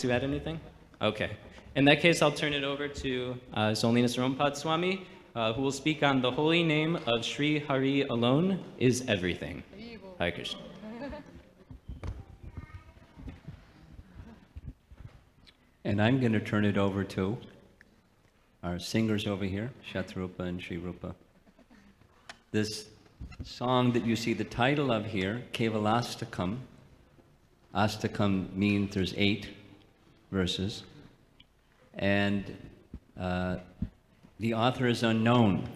to add anything? Okay. In that case, I'll turn it over to His Holiness Romapada Swami, who will speak on the holy name of Sri Hari alone is everything. Hare Krishna. And I'm going to turn it over to our singers over here, Shatrupa and Sri Rupa. This song that you see the title of here, Kevalastakam. Astakam means there's 8 verses. And the author is unknown.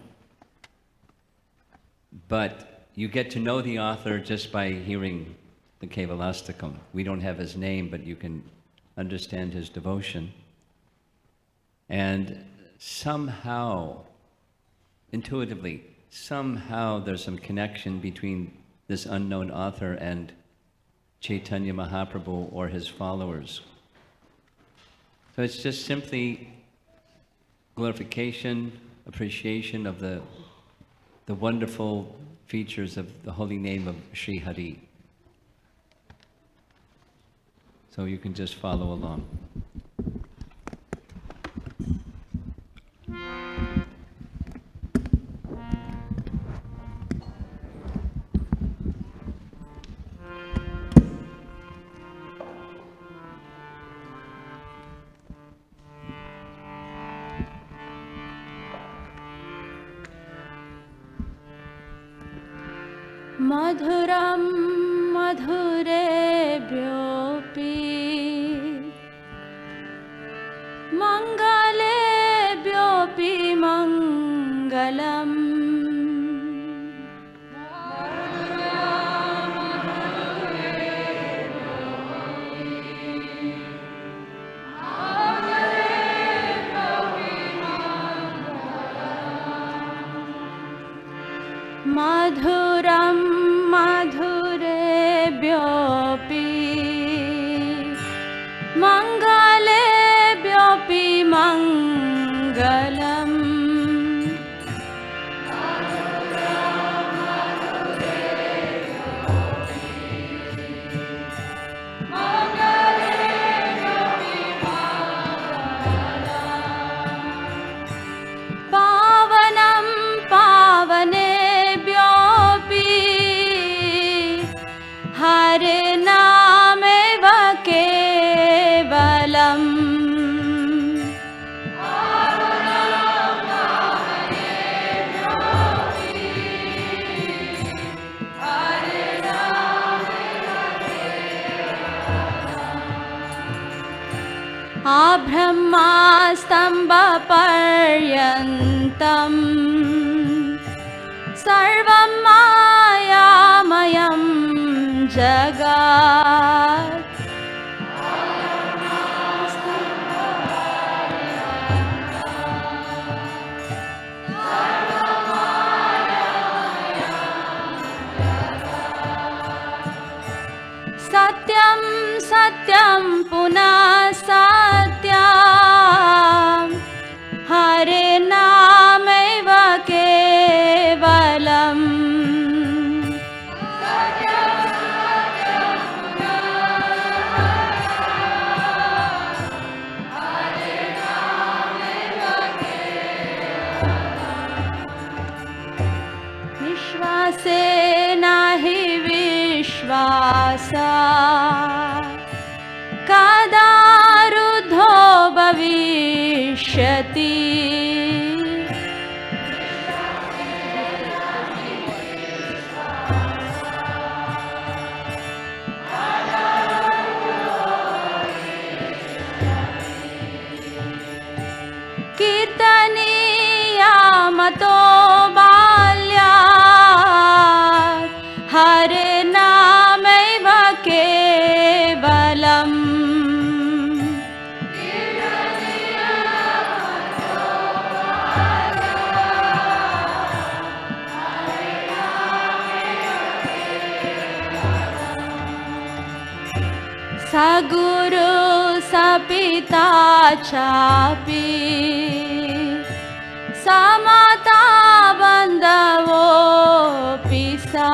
But you get to know the author just by hearing the Kevalastakam. We don't have his name, but you can understand his devotion. And somehow, intuitively, somehow there's some connection between this unknown author and Chaitanya Mahaprabhu or his followers. So it's just simply glorification, appreciation of the wonderful features of the holy name of Sri Hari. So you can just follow along. Madhuram madhurebhyopi mangalebhyopi mangalam Madhuram madhurebhyopi mangalebhyopi mangalam Pavanam pavanebhyopi Hare nameva kevalam Abrahmastamba paryantam sarvam mayamayam jagat Satyam satyam punah satyam Hare nameva kevalam Vishvase nahi vishvasa Kadarudho bhavishyati Kirtaniya mato balyat Hare nameva kevalam Saguru sapita chapi Samata bandavo pisa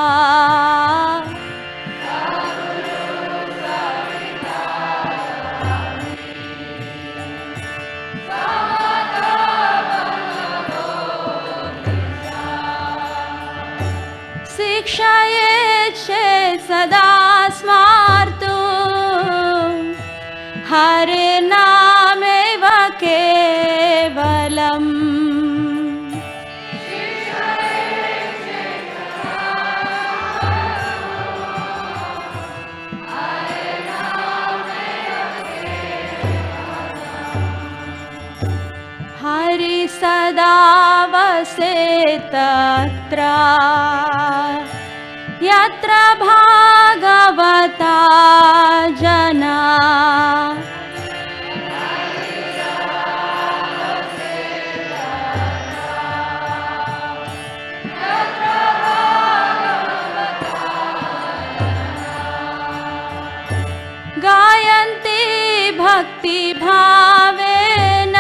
हरे नामेव केवलम् हरि सदा वसे तत्र यत्र भागवता जना गायन्ति भक्ति भावेन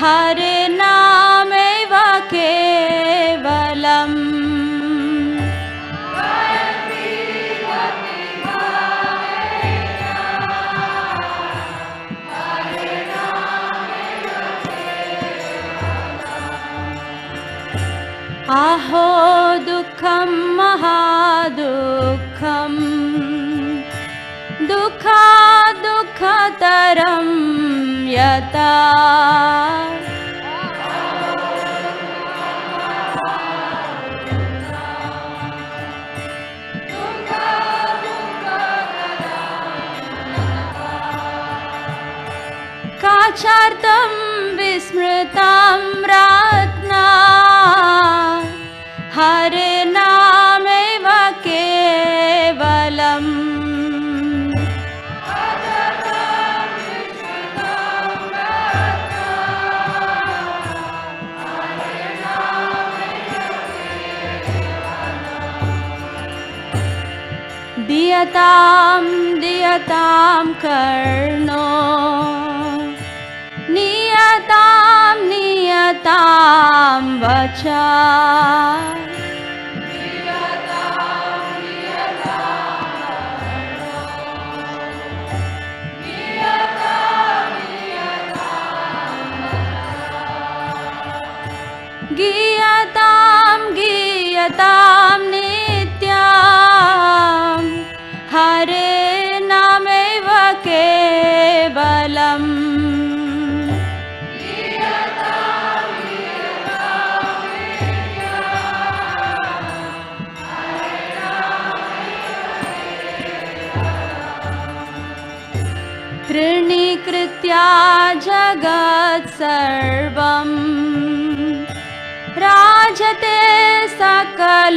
हरे नामेव केवलम् अहो दुःखं महादुःखम् दुःखतरं यता काचार्थं विस्मृतं रत्ना हरे नामेव केवलम् दीयतां कर्णो नियतां वचा गीयतां नित्यां हरे नामेव केवलम् तृणीकृत्या जगत् सर्वम् राजते सकलोपरि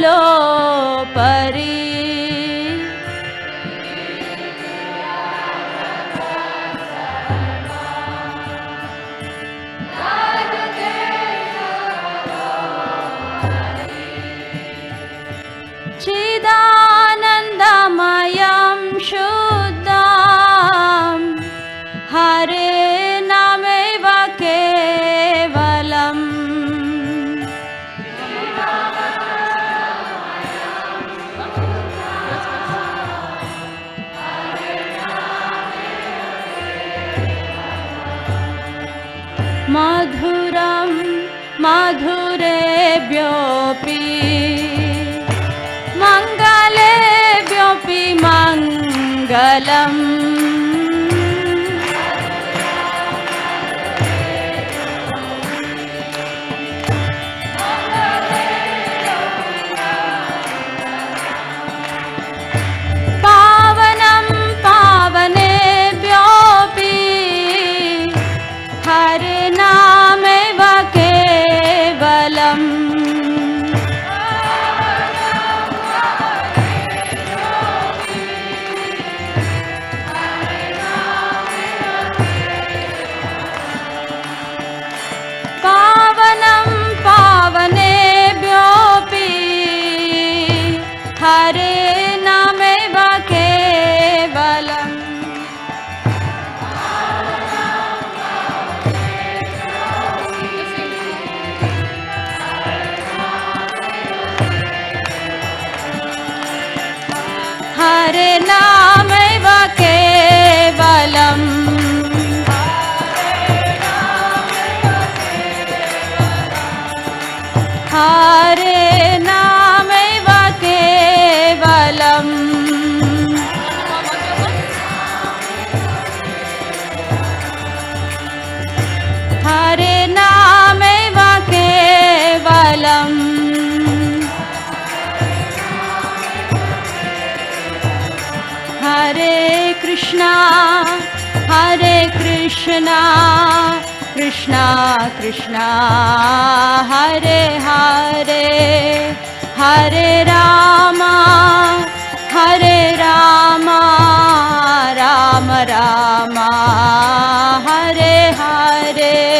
चिदानन्दमयं शुद्धं हरे नामेव केवलम् मधुरं मधुरेभ्योऽपि मङ्गलेभ्योऽपि मङ्गलम् पावनं पावनेभ्योऽपि हरे नामेव केवलम् Krishna, Hare Krishna, Krishna Krishna, Hare Hare, Hare Rama, Hare Rama, Rama Rama, Hare Hare.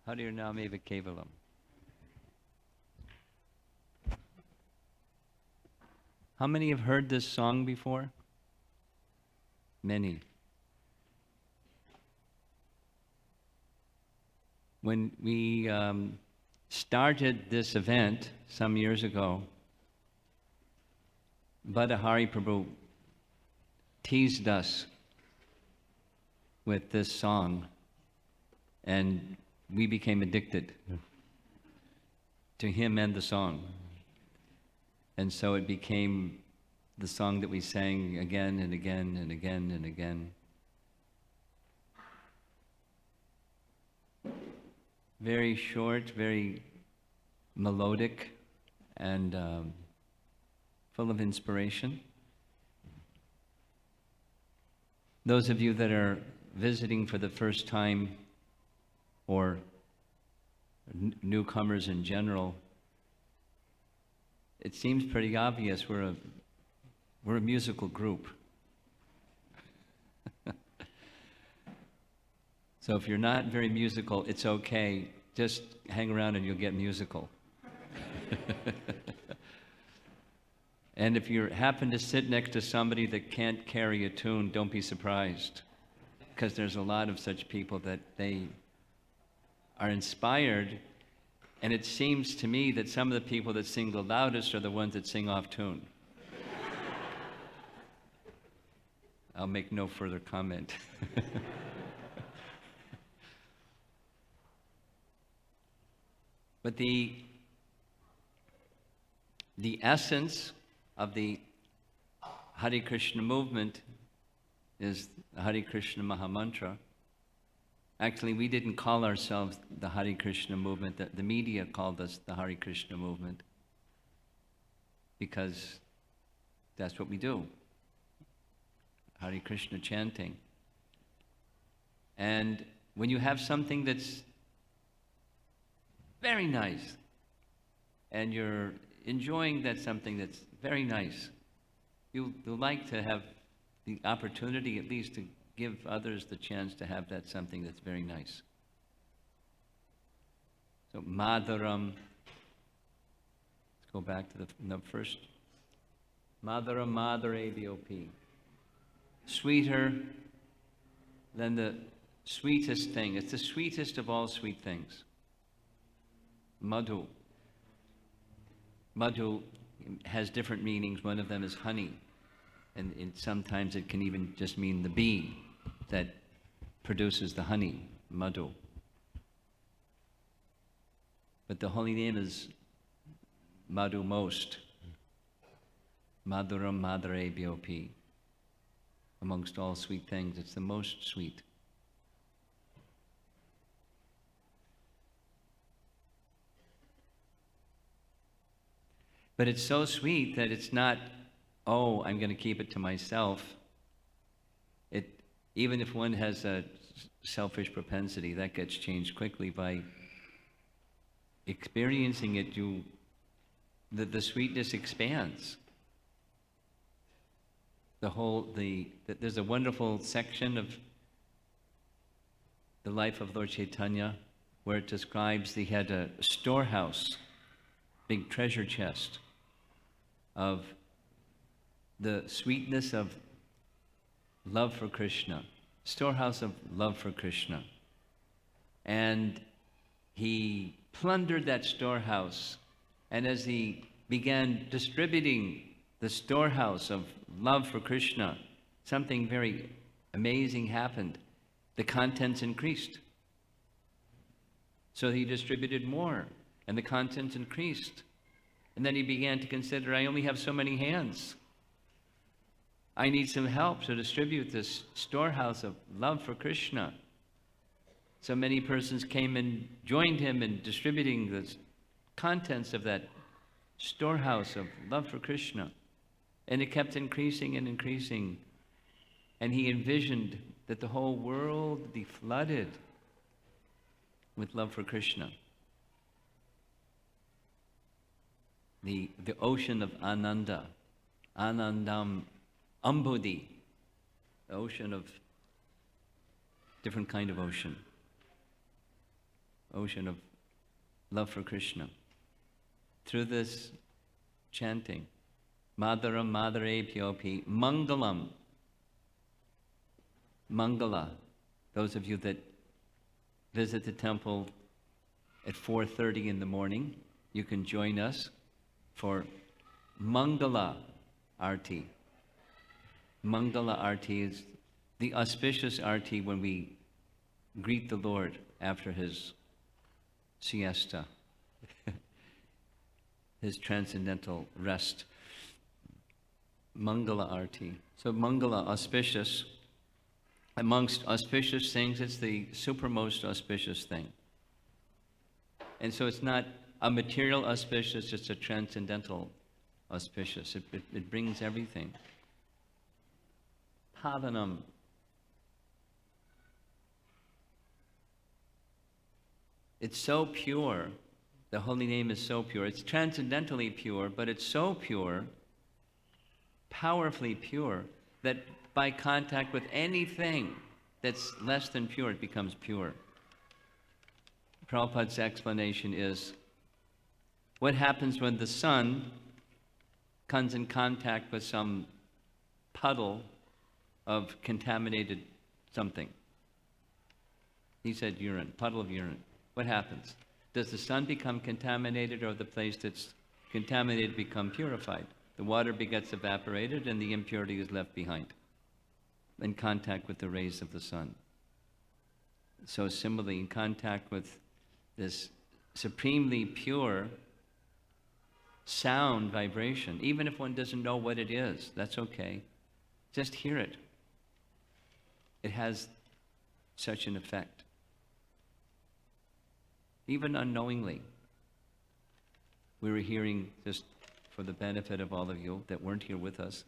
Harir Nameva Kevalam. How many have heard this song before? Many. When we started this event some years ago, Badahari Prabhu teased us with this song, and we became addicted to him and the song. And so it became the song that we sang again and again and again and again. Very short, very melodic, and full of inspiration. Those of you that are visiting for the first time, or newcomers in general, it seems pretty obvious we're a musical group. So if you're not very musical, it's okay. Just hang around and you'll get musical. And if you happen to sit next to somebody that can't carry a tune, don't be surprised, because there's a lot of such people that they are inspired, and it seems to me that some of the people that sing the loudest are the ones that sing off tune. I'll make no further comment. But the essence of the Hare Krishna movement is the Hare Krishna Mahamantra. Actually, we didn't call ourselves the Hare Krishna movement. The media called us the Hare Krishna movement, because that's what we do. Hare Krishna chanting. And when you have something that's very nice, and you're enjoying that something that's very nice, you'll like to have the opportunity at least to give others the chance to have that something that's very nice. So Madharam, let's go back to the first. Madharam Madhare VOP. Sweeter than the sweetest thing. It's the sweetest of all sweet things. Madhu. Madhu has different meanings. One of them is honey. And sometimes it can even just mean the bee that produces the honey, madhu. But the holy name is Madhu most. Madhuram Madhare Bhop. Amongst all sweet things, it's the most sweet. But it's so sweet that it's not, oh, I'm going to keep it to myself. Even if one has a selfish propensity, that gets changed quickly by experiencing it. The sweetness expands. There's a wonderful section of the life of Lord Chaitanya where it describes he had a storehouse, big treasure chest of the sweetness of love for Krishna, storehouse of love for Krishna. And he plundered that storehouse, and as he began distributing the storehouse of love for Krishna, something very amazing happened. The contents increased. So he distributed more, and the contents increased. And then he began to consider, I only have so many hands. I need some help to distribute this storehouse of love for Krishna. So many persons came and joined him in distributing the contents of that storehouse of love for Krishna. And it kept increasing and increasing. And he envisioned that the whole world would be flooded with love for Krishna. The ocean of Ananda, Anandam Ambodhi, the ocean of different kind of ocean of love for Krishna. Through this chanting, Madaram Madare Pyopi, Mangalam, Mangala. Those of you that visit the temple at 4:30 in the morning, you can join us for Mangala Arti. Mangala Arti is the auspicious Arti when we greet the Lord after his siesta, his transcendental rest. Mangala Arti. So Mangala, auspicious. Amongst auspicious things, it's the supermost auspicious thing. And so it's not a material auspicious, it's a transcendental auspicious. It brings everything. Pavanam. It's so pure. The holy name is so pure. It's transcendentally pure, but it's so pure, powerfully pure, that by contact with anything that's less than pure, it becomes pure. Prabhupada's explanation is, what happens when the sun comes in contact with some puddle of contaminated something? He said urine, puddle of urine. What happens? Does the sun become contaminated, or the place that's contaminated become purified? The water gets evaporated and the impurity is left behind in contact with the rays of the sun. So similarly, in contact with this supremely pure sound vibration, even if one doesn't know what it is, that's okay. Just hear it. It has such an effect. Even unknowingly. We were hearing, just for the benefit of all of you that weren't here with us,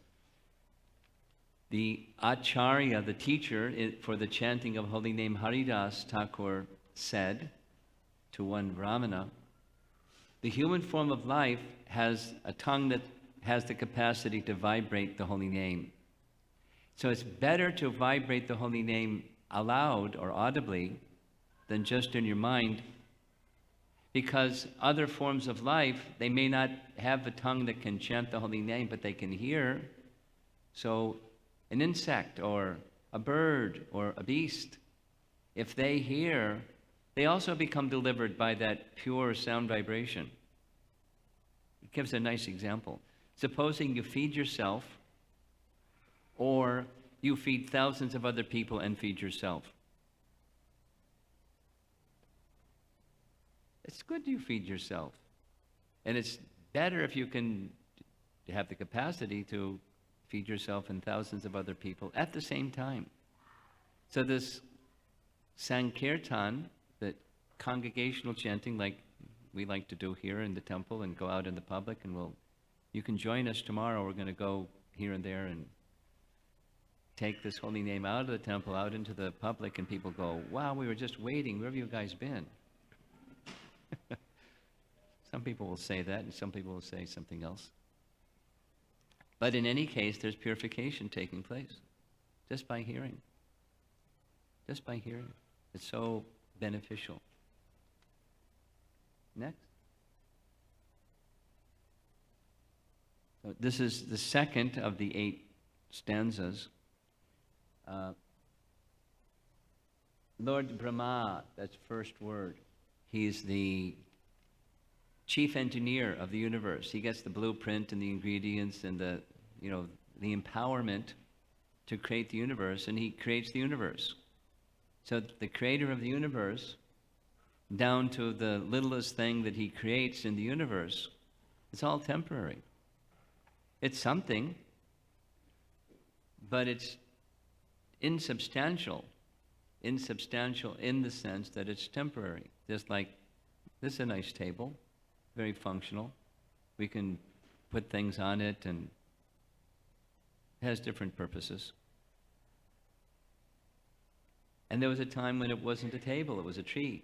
the Acharya, the teacher for the chanting of holy name Haridas Thakur, said to one Brahmana, the human form of life has a tongue that has the capacity to vibrate the holy name. So it's better to vibrate the holy name aloud or audibly than just in your mind, because other forms of life, they may not have a tongue that can chant the holy name, but they can hear. So an insect or a bird or a beast, if they hear, they also become delivered by that pure sound vibration. It gives a nice example. Supposing you feed yourself, or you feed thousands of other people and feed yourself. It's good you feed yourself. And it's better if you can have the capacity to feed yourself and thousands of other people at the same time. So this Sankirtan, the congregational chanting like we like to do here in the temple and go out in the public, and you can join us tomorrow. We're going to go here and there and take this holy name out of the temple, out into the public, and people go, wow, we were just waiting. Where have you guys been? Some people will say that, and some people will say something else. But in any case, there's purification taking place just by hearing. Just by hearing. It's so beneficial. Next. So this is the second of the 8 stanzas. Lord Brahma, that's first word. He's the chief engineer of the universe. He gets the blueprint and the ingredients and the empowerment to create the universe, and he creates the universe. So the creator of the universe, down to the littlest thing that he creates in the universe, it's all temporary. It's something, but it's insubstantial. Insubstantial in the sense that it's temporary. Just like, this is a nice table, very functional. We can put things on it, and it has different purposes. And there was a time when it wasn't a table, it was a tree.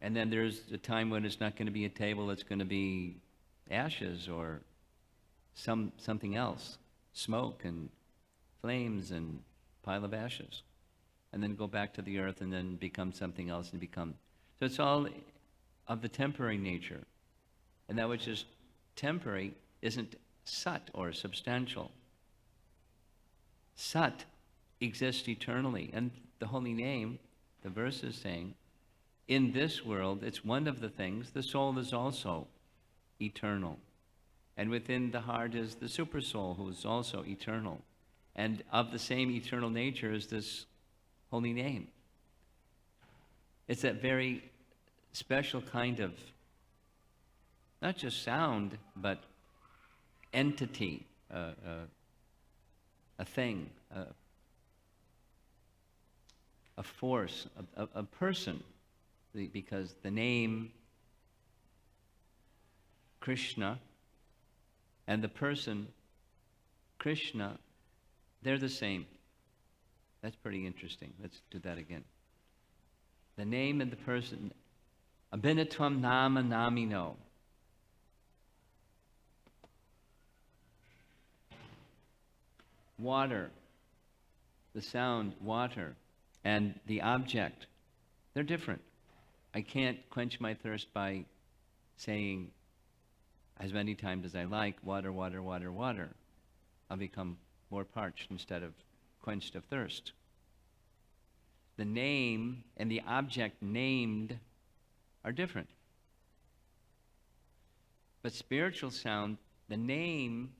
And then there's a time when it's not going to be a table, it's going to be ashes or something else, smoke and flames and pile of ashes. And then go back to the earth and then become something else and become. So it's all of the temporary nature. And that which is temporary isn't sat or substantial. Sat exists eternally. And the holy name, the verse is saying, in this world, it's one of the things, the soul is also eternal. And within the heart is the super soul, who is also eternal. And of the same eternal nature is this holy name. It's that very special kind of, not just sound, but entity, a thing, a force, a person. Because the name Krishna and the person Krishna, they're the same. That's pretty interesting. Let's do that again. The name and the person, abhinatvam nama namino. Water, the sound, water, and the object, they're different. I can't quench my thirst by saying as many times as I like, water, water, water, water. I'll become more parched instead of quenched of thirst. The name and the object named are different. But spiritual sound, the name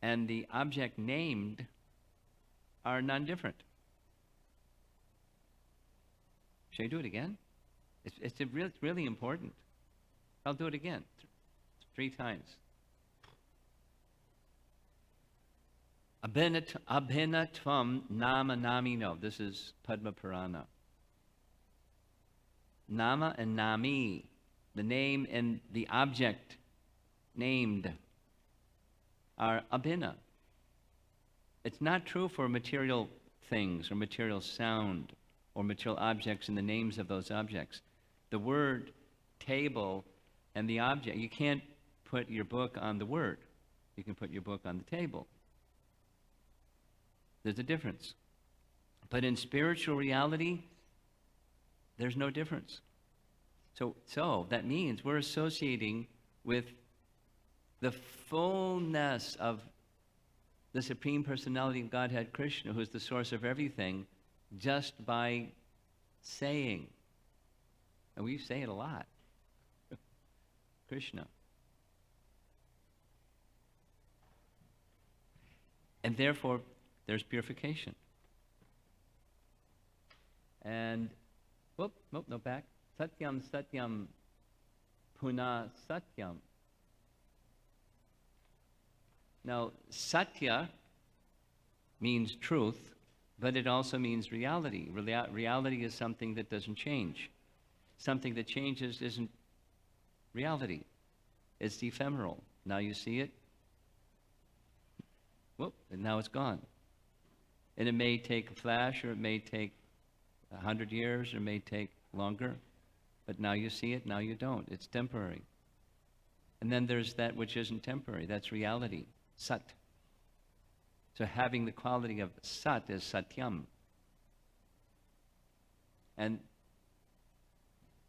and the object named are non-different. Should I do it again? It's really important. I'll do it again, 3 times. Abhinatvam nama namino. This is Padma Purana. Nama and nami, the name and the object named, are abhina. It's not true for material things or material sound or material objects and the names of those objects. The word table and the object, you can't put your book on the word. You can put your book on the table. There's a difference. But in spiritual reality, there's no difference. So that means we're associating with the fullness of the Supreme Personality of Godhead, Krishna, who's the source of everything, just by saying. And we say it a lot. Krishna. And therefore, there's purification. And, no, back. Satyam, Satyam, Puna, Satyam. Now, Satya means truth, but it also means reality. Reality is something that doesn't change. Something that changes isn't reality. It's ephemeral. Now you see it, and now it's gone. And it may take a flash, or it may take 100 years, or it may take longer, but now you see it, now you don't. It's temporary. And then there's that which isn't temporary. That's reality, Sat. So having the quality of Sat is Satyam. And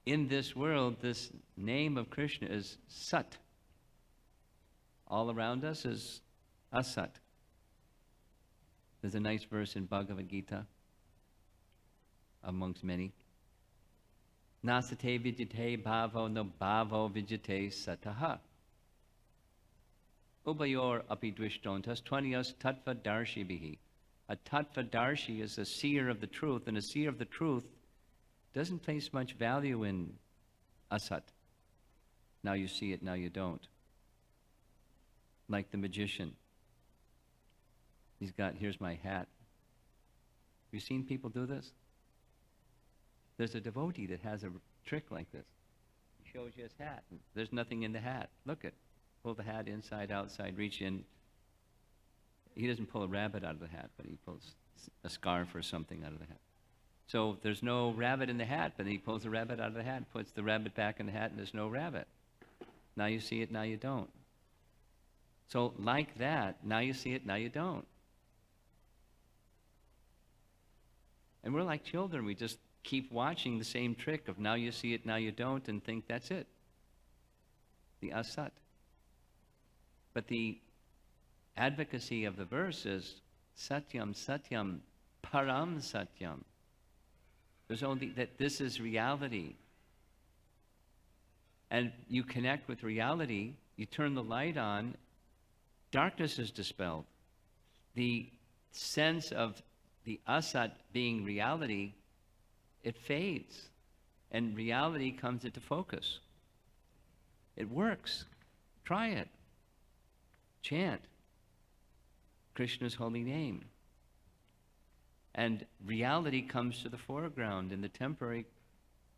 in this world, this name of Krishna is Sat. All around us is Asat. There's a nice verse in Bhagavad Gita, amongst many. Nasate vidyate bhavo no bhavo vidyate sataha. Ubayor api dvishtontas tvanyas tattva darshibihi. A tattva darshi is a seer of the truth, and a seer of the truth doesn't place much value in asat. Now you see it, now you don't. Like the magician. He's got, here's my hat. Have you seen people do this? There's a devotee that has a trick like this. He shows you his hat. And there's nothing in the hat. Look it. Pull the hat inside, outside, reach in. He doesn't pull a rabbit out of the hat, but he pulls a scarf or something out of the hat. So there's no rabbit in the hat, but he pulls the rabbit out of the hat, puts the rabbit back in the hat, and there's no rabbit. Now you see it, now you don't. So like that, now you see it, now you don't. And we're like children. We just keep watching the same trick of now you see it, now you don't, and think that's it. The asat. But the advocacy of the verse is Satyam, Satyam, Param Satyam. There's only that this is reality. And you connect with reality, you turn the light on, darkness is dispelled. The sense of the asat being reality, it fades. And reality comes into focus. It works. Try it. Chant Krishna's holy name. And reality comes to the foreground and the temporary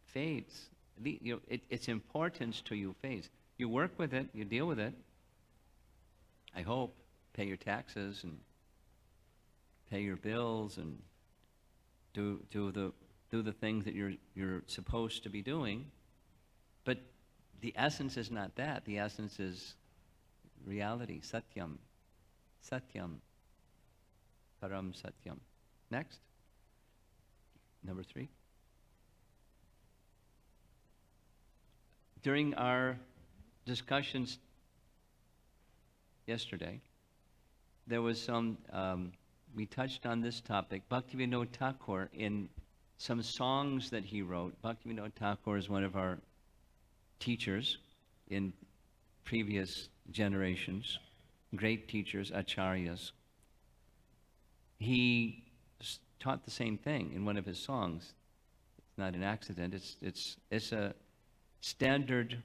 fades. Its importance to you fades. You work with it, you deal with it. I hope. Pay your taxes and pay your bills and do the things that you're supposed to be doing. But the essence is not that. The essence is reality. Satyam. Satyam. Param Satyam. Next. Number 3. During our discussions yesterday, there was some, we touched on this topic. Bhaktivinoda Thakur, in some songs that he wrote, Bhaktivinoda Thakur is one of our teachers in previous generations, great teachers, acharyas. He taught the same thing in one of his songs. It's not an accident. It's a standard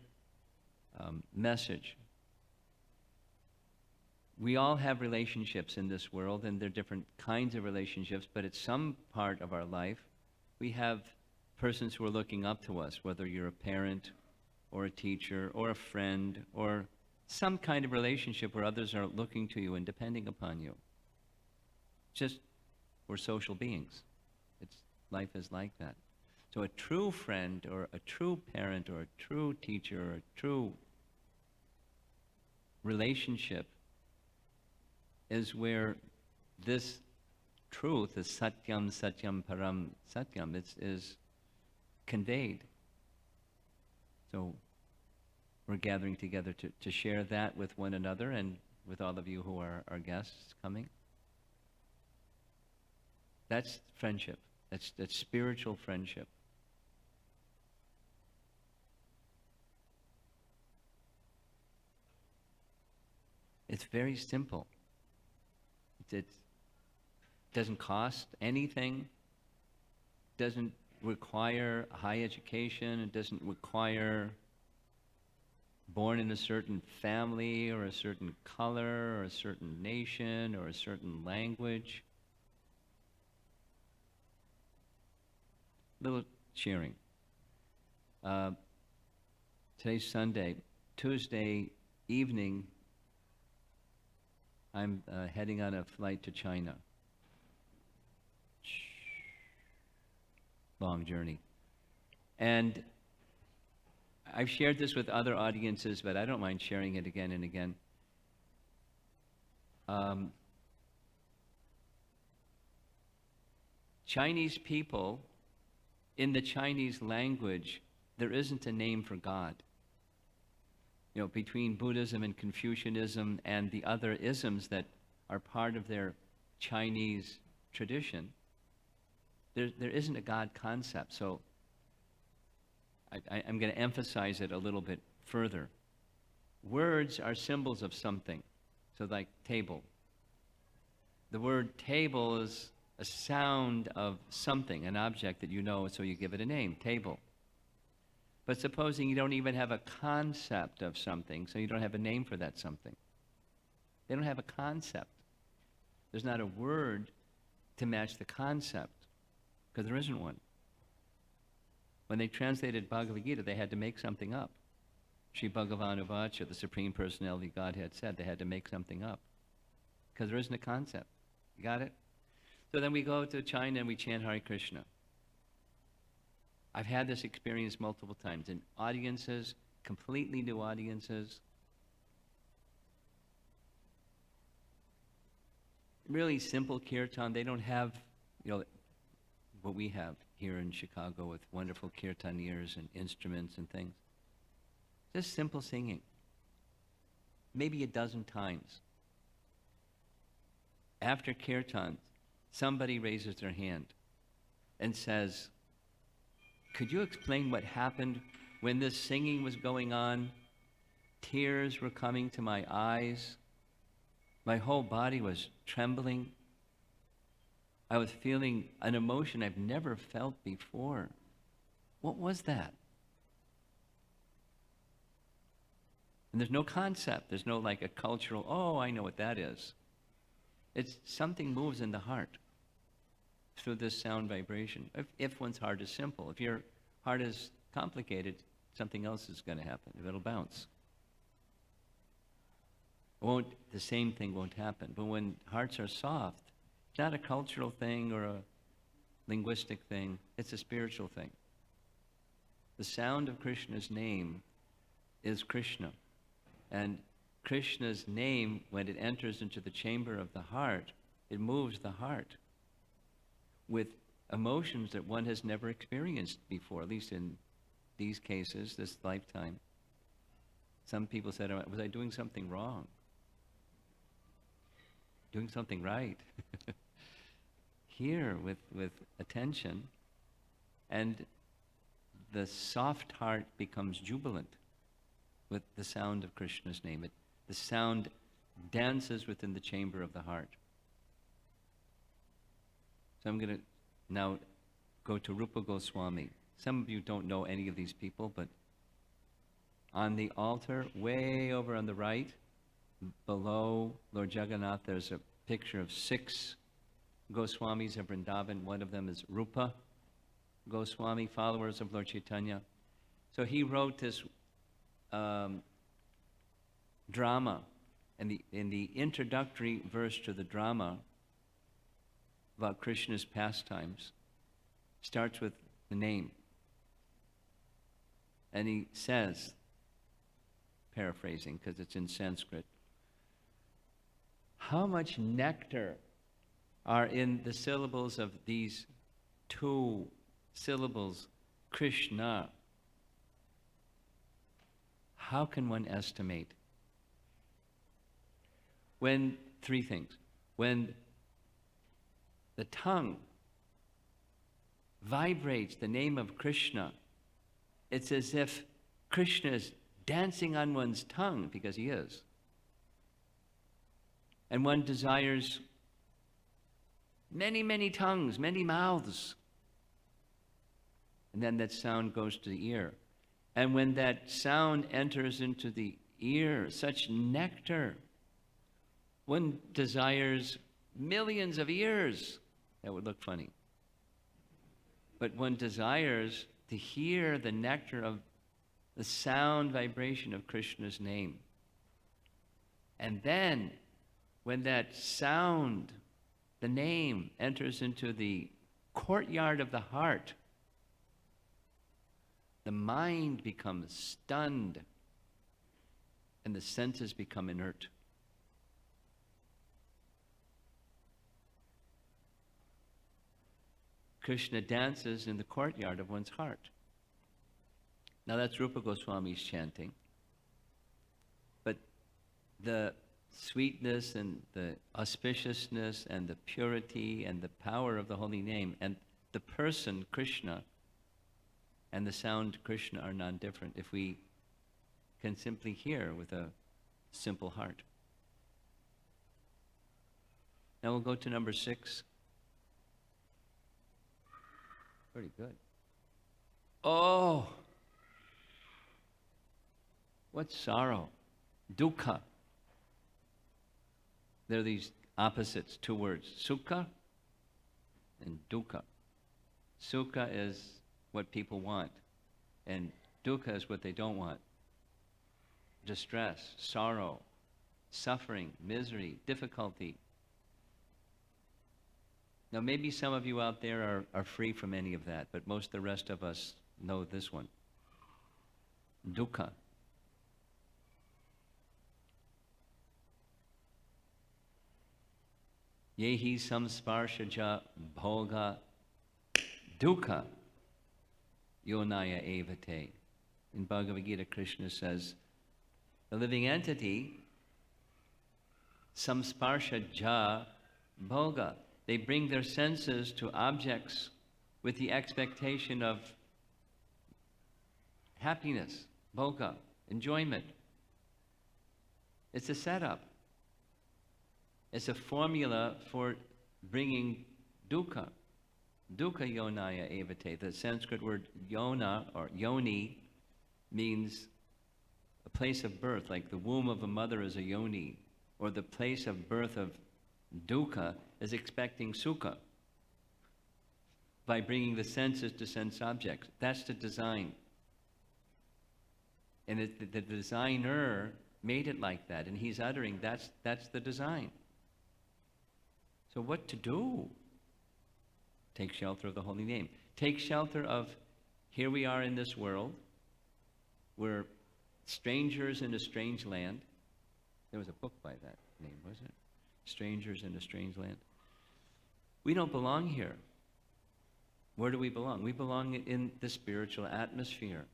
message. We all have relationships in this world, and there are different kinds of relationships, but at some part of our life, we have persons who are looking up to us, whether you're a parent or a teacher or a friend or some kind of relationship where others are looking to you and depending upon you. Just, we're social beings. Life is like that. So a true friend or a true parent or a true teacher or a true relationship is where this truth, is Satyam, Satyam, Param Satyam, is conveyed. So we're gathering together to share that with one another and with all of you who are our guests coming. That's friendship. That's spiritual friendship. It's very simple. It doesn't cost anything, doesn't require high education, it doesn't require born in a certain family or a certain color or a certain nation or a certain language. Little sharing. Today's Sunday. Tuesday evening, I'm heading on a flight to China. Long journey. And I've shared this with other audiences, but I don't mind sharing it again and again. Chinese people, in the Chinese language, there isn't a name for God. You know, between Buddhism and Confucianism and the other isms that are part of their Chinese tradition, there isn't a God concept. So I'm going to emphasize it a little bit further. Words are symbols of something. So like table. The word table is a sound of something, an object that you know, so you give it a name, table. But supposing you don't even have a concept of something, so you don't have a name for that something. They don't have a concept. There's not a word to match the concept, because there isn't one. When they translated Bhagavad Gita, they had to make something up. Sri Bhagavan Uvacha, the Supreme Personality of Godhead, said they had to make something up, because there isn't a concept. You got it? So then we go to China and we chant Hare Krishna. I've had this experience multiple times in audiences, completely new audiences. Really simple kirtan. They don't have, what we have here in Chicago with wonderful kirtaniers and instruments and things. Just simple singing. Maybe a dozen times. After kirtan, somebody raises their hand and says, could you explain what happened when this singing was going on? Tears were coming to my eyes. My whole body was trembling. I was feeling an emotion I've never felt before. What was that? And there's no concept. There's no like a cultural, oh, I know what that is. It's something moves in the heart through this sound vibration. If one's heart is simple. If your heart is complicated, something else is going to happen. It'll bounce. The same thing won't happen. But when hearts are soft, it's not a cultural thing or a linguistic thing. It's a spiritual thing. The sound of Krishna's name is Krishna. And Krishna's name, when it enters into the chamber of the heart, it moves the heart with emotions that one has never experienced before, at least in these cases, this lifetime. Some people said, was I doing something wrong? Doing something right. Here, with attention, and the soft heart becomes jubilant with the sound of Krishna's name. The sound dances within the chamber of the heart. So I'm going to now go to Rupa Goswami. Some of you don't know any of these people, but on the altar, way over on the right, below Lord Jagannath, there's a picture of 6 Goswamis of Vrindavan. One of them is Rupa Goswami, followers of Lord Chaitanya. So he wrote this drama, and in the introductory verse to the drama about Krishna's pastimes starts with the name. And he says, paraphrasing because it's in Sanskrit, how much nectar are in the syllables of these 2 syllables, Krishna? How can one estimate? When 3 things. When the tongue vibrates the name of Krishna, it's as if Krishna is dancing on one's tongue, because he is. And one desires many, many tongues, many mouths. And then that sound goes to the ear. And when that sound enters into the ear, such nectar, one desires millions of ears. That would look funny. But one desires to hear the nectar of the sound vibration of Krishna's name. And then, when that sound, the name, enters into the courtyard of the heart, the mind becomes stunned and the senses become inert. Krishna dances in the courtyard of one's heart. Now that's Rupa Goswami's chanting. But the sweetness and the auspiciousness and the purity and the power of the holy name and the person, Krishna, and the sound Krishna are non-different if we can simply hear with a simple heart. Now we'll go to number 6. Pretty good. Oh! What sorrow? Dukkha. There are these opposites, 2 words, sukha and dukkha. Sukha is what people want, and dukkha is what they don't want. Distress, sorrow, suffering, misery, difficulty. Now maybe some of you out there are free from any of that, but most of the rest of us know this one. Dukkha. Yehi samsparshaja bhoga dukkha yonaya evate. In Bhagavad Gita, Krishna says, the living entity, samsparshaja bhoga, they bring their senses to objects with the expectation of happiness, bhoga, enjoyment. It's a setup. It's a formula for bringing dukkha. Dukkha yonaya evate. The Sanskrit word yona or yoni means a place of birth, like the womb of a mother is a yoni, or the place of birth of dukkha is expecting sukha by bringing the senses to sense objects. That's the design. And the designer made it like that, and he's uttering, that's the design. So what to do? Take shelter of the holy name. Take shelter of, here we are in this world. We're strangers in a strange land. There was a book by that name, wasn't it? Strangers in a Strange Land. We don't belong here. Where do we belong? We belong in the spiritual atmosphere.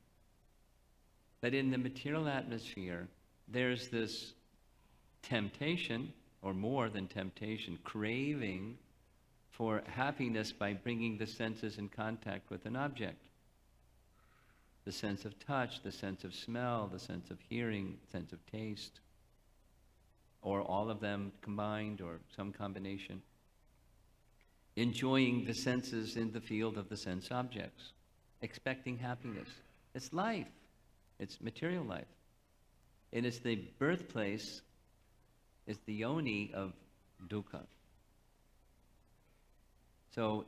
But in the material atmosphere, there's this temptation, or more than temptation, craving for happiness by bringing the senses in contact with an object. The sense of touch, the sense of smell, the sense of hearing, sense of taste, or all of them combined, or some combination. Enjoying the senses in the field of the sense objects, expecting happiness. It's life. It's material life. And it's the birthplace, it's the yoni of dukkha. So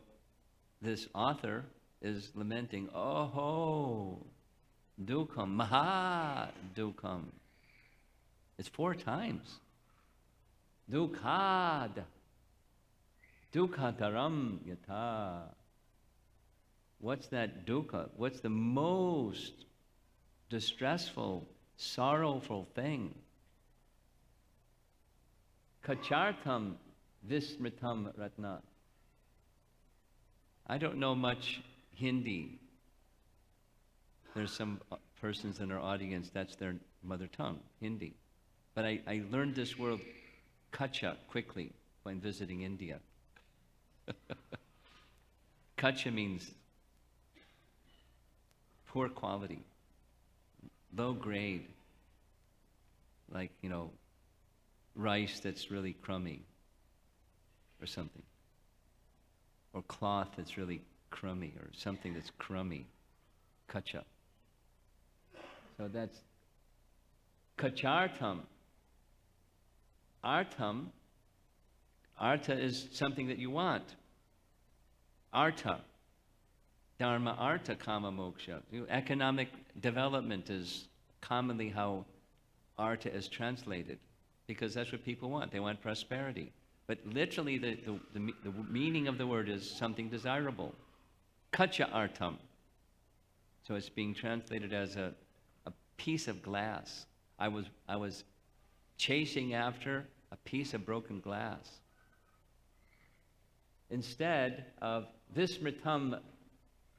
this author is lamenting, oh, dukkham, maha dukkham. It's 4 times. Dukkhad, dukkataram yatha. What's that dukkha? What's the most distressful, sorrowful thing? Kachartam vismritam ratna. I don't know much Hindi. There's some persons in our audience, that's their mother tongue, Hindi. But I learned this word kacha quickly when visiting India. Kacha means poor quality, low grade, like, rice that's really crummy or something. Or cloth that's really crummy, or something that's crummy. Kacha. So that's kachartam. Artam. Artha is something that you want. Artha. Dharma, artha, kama, moksha. Economic development is commonly how artha is translated, because that's what people want. They want prosperity. But literally, the meaning of the word is something desirable. Kacha artam. So it's being translated as a piece of glass. I was chasing after a piece of broken glass. Instead of vismritam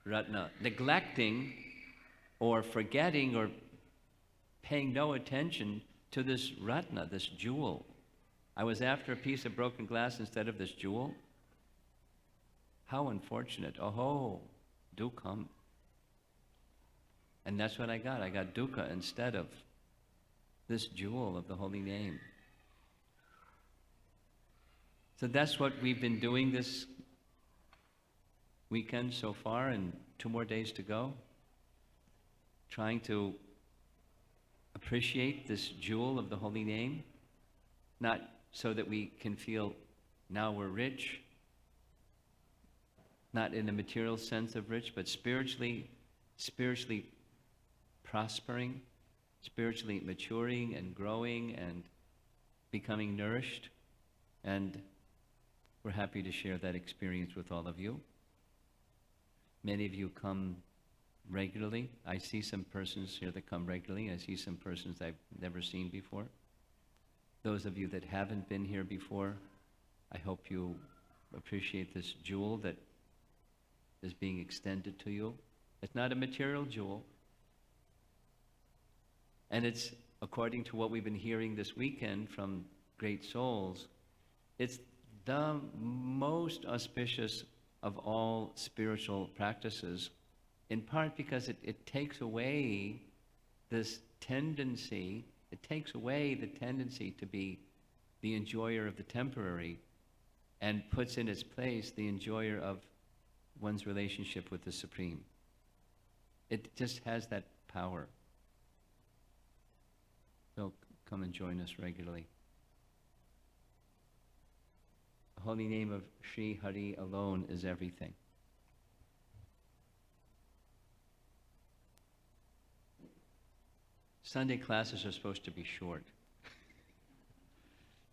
ratna, neglecting or forgetting or paying no attention to this ratna, this jewel. I was after a piece of broken glass instead of this jewel. How unfortunate. Oh, dukkham. And that's what I got. I got dukkha instead of this jewel of the holy name. So that's what we've been doing this weekend so far, and 2 more days to go. Trying to appreciate this jewel of the holy name, not so that we can feel now we're rich, not in the material sense of rich, but spiritually prospering, spiritually maturing and growing and becoming nourished. And we're happy to share that experience with all of you. Many of you come regularly. I see some persons here that come regularly. I see some persons I've never seen before. Those of you that haven't been here before, I hope you appreciate this jewel that is being extended to you. It's not a material jewel. And it's, according to what we've been hearing this weekend from great souls, it's the most auspicious of all spiritual practices, in part because it takes away this tendency, it takes away the tendency to be the enjoyer of the temporary and puts in its place the enjoyer of one's relationship with the Supreme. It just has that power. So come and join us regularly. The holy name of Sri Hari alone is everything. Sunday classes are supposed to be short.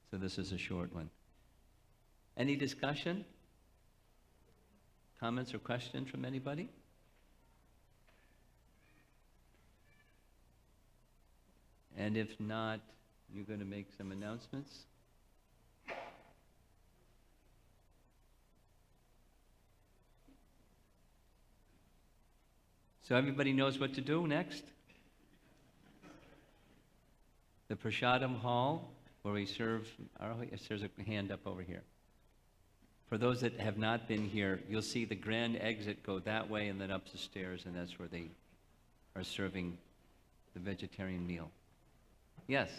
So this is a short one. Any discussion? Comments or questions from anybody? And if not, you're going to make some announcements? So everybody knows what to do next? The Prasadam Hall, where we serve, there's a hand up over here. For those that have not been here, you'll see the grand exit go that way and then up the stairs, and that's where they are serving the vegetarian meal. Yes?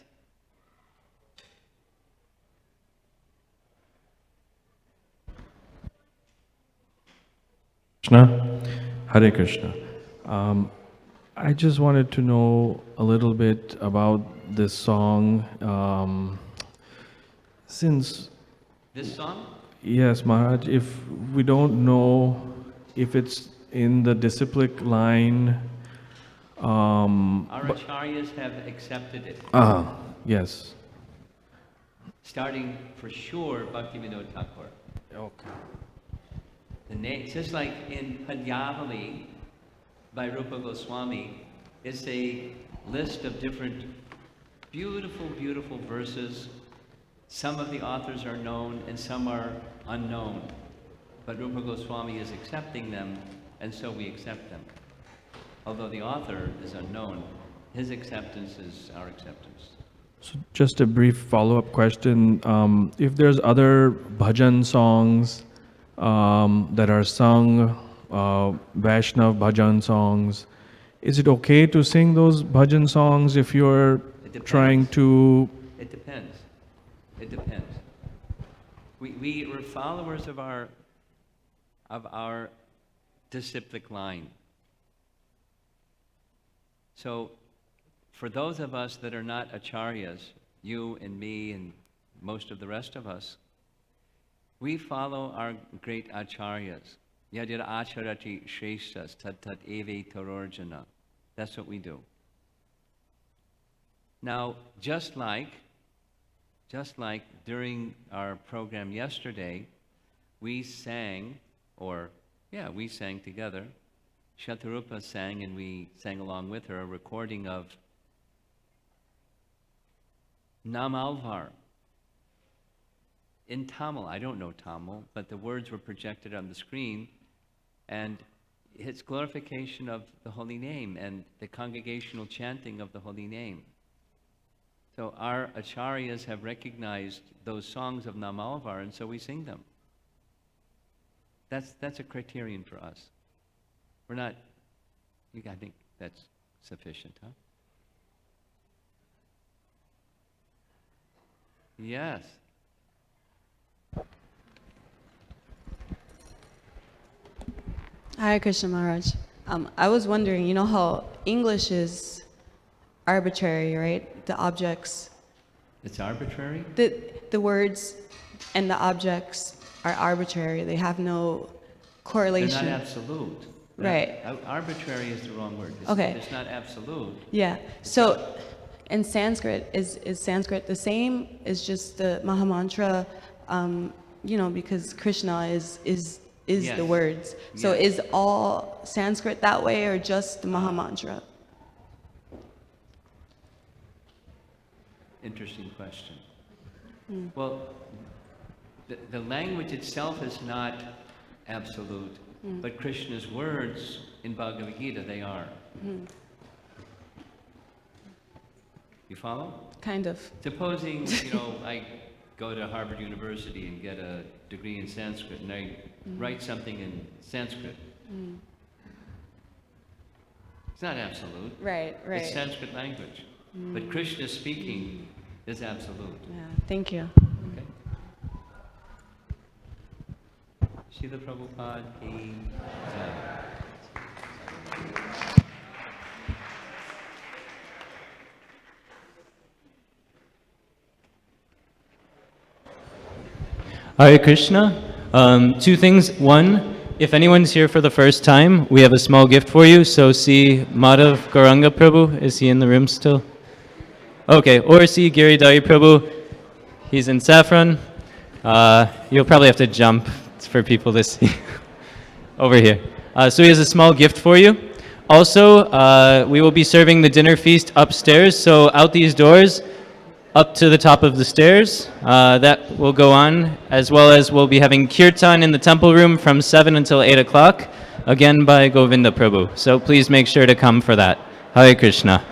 Krishna, Hare Krishna. I just wanted to know a little bit about this song. Since This song? yes, Maharaj, if we don't know if it's in the disciplic line, Our acharyas have accepted it. yes. Starting for sure, Bhaktivinoda Thakur. Okay. The name, just like in Padyavali by Rupa Goswami, it's a list of different beautiful, beautiful verses. Some of the authors are known and some are unknown. But Rupa Goswami is accepting them, and so we accept them. Although the author is unknown, his acceptance is our acceptance. So just a brief follow-up question. If there's other bhajan songs that are sung, Vaishnav bhajan songs, is it okay to sing those bhajan songs if you're trying to... It depends. It depends. We're followers of our disciplic line. So for those of us that are not acharyas, you and me and most of the rest of us, we follow our great acharyas. Yadira acharati shreshtas tat tat eve tarorjana. That's what we do. Now, just like during our program yesterday, we sang together. Shatarupa sang, and we sang along with her a recording of Namalvar in Tamil. I don't know Tamil, but the words were projected on the screen, and it's glorification of the holy name and the congregational chanting of the holy name. So our acharyas have recognized those songs of Namalvar, and so we sing them. That's a criterion for us. We're not, I think sufficient, huh? Yes. Hare Krishna Maharaj. I was wondering, you know how English is arbitrary, right? The objects, It's arbitrary? the words and the objects are arbitrary. They have no They're correlation. not absolute. Right. Arbitrary is the wrong word. Okay. It's not absolute. Yeah. So in Sanskrit, is Sanskrit the same? Is just the Mahamantra, you know, because Krishna is Yes. the words. So Yes. is all Sanskrit that way or just the Mahamantra? Interesting question. Well, the language itself is not absolute, but Krishna's words in Bhagavad Gita, they are. You follow? Kind of. Supposing, I go to Harvard University and get a degree in Sanskrit, and I write something in Sanskrit. It's not absolute. Right, right. It's Sanskrit language. But Krishna speaking is absolute. Yeah, thank you. Okay? Srila Prabhupada, he... Hare Krishna. Two things. One, if anyone's here for the first time, we have a small gift for you. So see Madhav Gauranga Prabhu. Is he in the room still? Okay. Or see Giri Dari Prabhu. He's in saffron. You'll probably have to jump for people to see. Over here. So he has a small gift for you. Also, we will be serving the dinner feast upstairs. So out these doors, up to the top of the stairs. That will go on, as well as we'll be having kirtan in the temple room from 7 until 8 o'clock, again by Govinda Prabhu. So please make sure to come for that. Hare Krishna.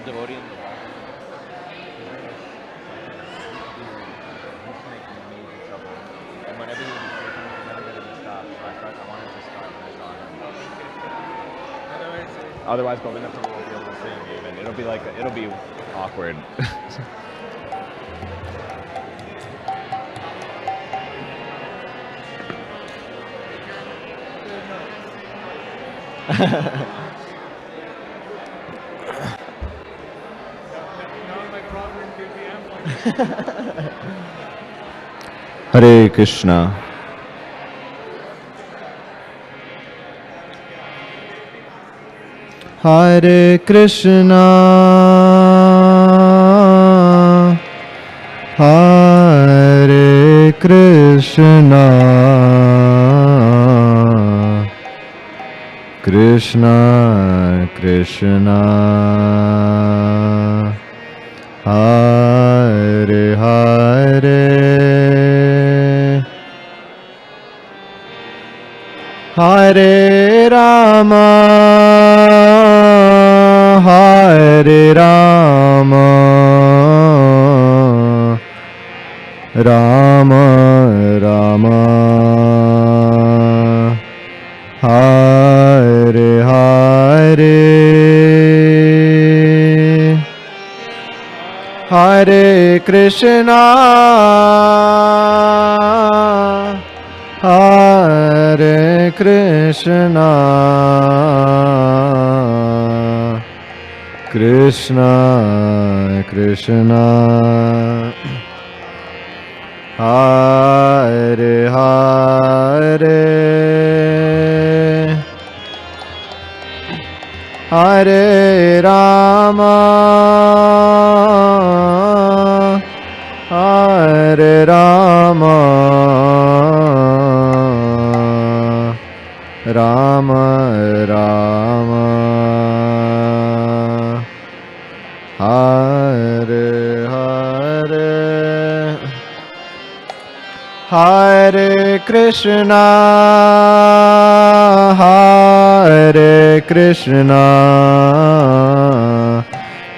devotee in the And whenever he would be speaking, he never did it stop. So I wanted to start, but I saw him. Otherwise, Govinda Prabhu won't be able to sing even. It'll be awkward. Hare Krishna. Hare Krishna. Hare Krishna. Krishna Krishna. Hare Hare. Hare Rama, Hare Rama, Rama Rama, Hare Hare. Hare Krishna, Hare Krishna, Krishna Krishna, Hare Hare. Hare Rama, Hare Rama, Rama Rama, Hare Hare. Hare Krishna, Hare Krishna,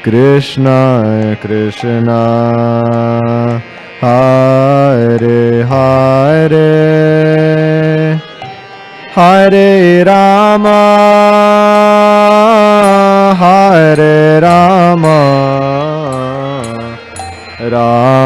Krishna Krishna, Hare Hare. Hare Rama, Hare Rama, Rama